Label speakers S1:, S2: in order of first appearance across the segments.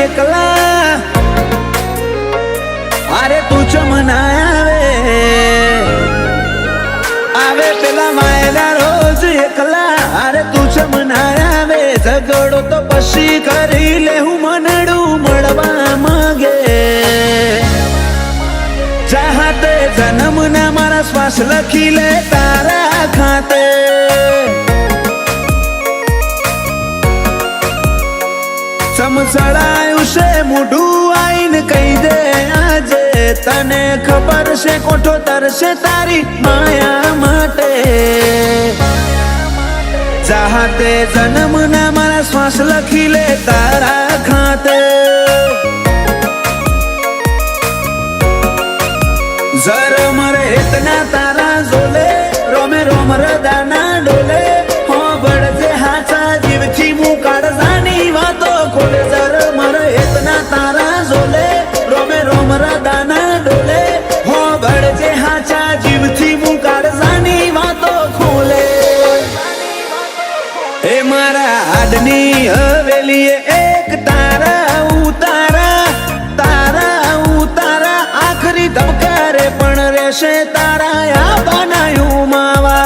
S1: એકલા अरे तू चमनाया आवे पेला मायला रोज एकला अरे तू चमनाया वे झगड़ो तो पशी करी ले हूँ मनडू मड़वा मांगे चाहते जन्म ना मारा श्वास लखी ले तारा खाते समझायु से मुढू आईन कही दे आजे तने खबर से कोठो तरसे तारी माया माटे चाहते जन्म ना मारा श्वास लखी ले तारा खाते जर मरे इतना तारा जोले रोमे रोम रदाना डोले हो बड़जे हाचा जीव थी मुँह काढ़ जानी वातो खोले जर मरे इतना तारा जोले रोमे रोम रदाना डोले हो बड़जे हाचा जीव थी मुँह काढ़ जानी वातो खोले ए मारा आदनी हवेली एक तारा उतारा तारा उतारा आखरी धबकारे पण रेशे तारा या बनायू मावा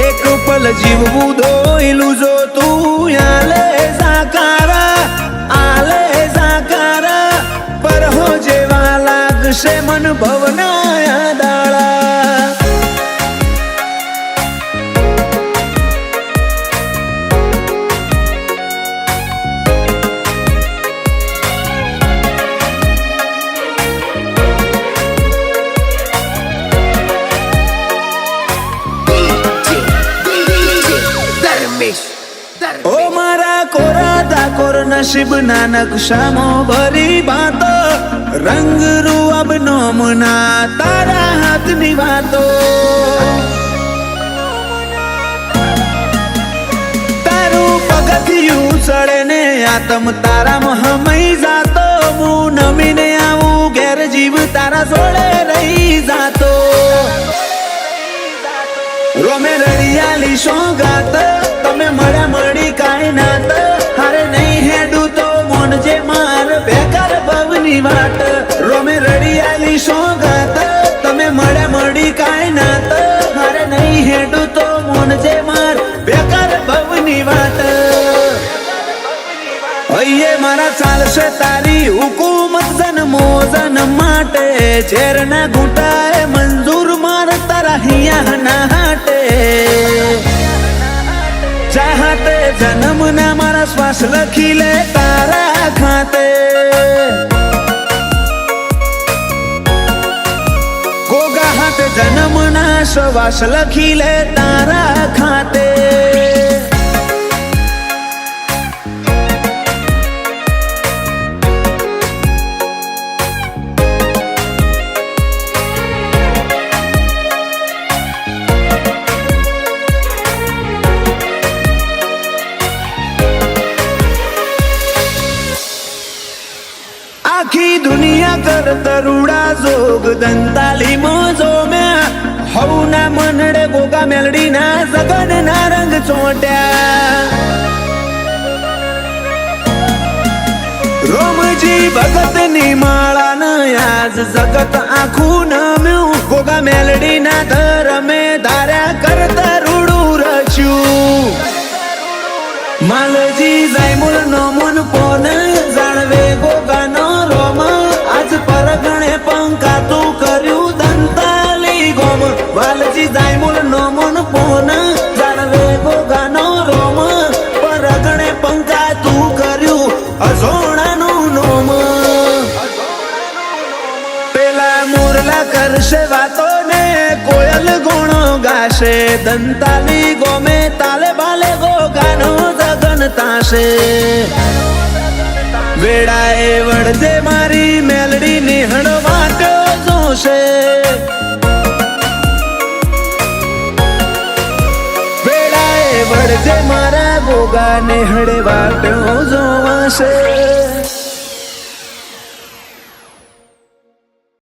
S1: एक पल जीवू धोईलू जो तू आले जाकारा पर हो जेवा लागशे मन भवनाया दाळा ओ मारा कोरा दाकोर नसीब नानक शामो भरी बातो रंग रूअब नोमना तारा हाथ निवातो तारू पगथियू चढ़े ने आत्म तारा महमई जातो मु नमीने आऊ घेर जीव तारा जोड़े रही जातो रोमे रड़ियाली सोगात तमे मड़ा मड़ी काय नात हारे नहीं हेडू तो मोन जे मार बेकार भवनी वाट रोमे रड़ियाली सोगात तमे मड़ा मड़ी काय नात हारे नहीं हेडू तो मोन जे मार बेकार भवनी वाट अये मारा चालशे तारी हुकूमत जन मोजन माटे झेरना घूटाए मंजूर मार तारा हिया ना हाटे चाहते जन्म ना मारा श्वास लखी ले तारा खाते गोगा हाथ जन्म ना श्वास लखी ले तारा खाते आखी दुनिया कर तरुड़ा जोग दंताली मोजो में हऊ ना मनडे गोगा मेलडी ना जगन ना रंग चोट्या रोमजी भगत नी माळा न आज जगत आखू न म्यू गोगा मेलडी ना धर में धार्या कर तरुडू रच्यू मालजी जायमुल नोमुन पोन जाणवे गोगा नो रोम आज परगणे पंका तू कर्यू दंताली गोम वालजी जायमुल नोमुन पोन जाणवे गोगा नो रोम परगणे पंका तू कर्यू अजोणानु नोम पेला मुरला करशे वातो ने कोयल गुणो गाशे दंताली गोमे ताले बाले गोगानो जगन ताशे वेड़ाए वड़जे मारी मेलडी निहण वाटो जोशे वेड़ाए वड़जे मारा गोगा निहड़े वाटो जोवाशे।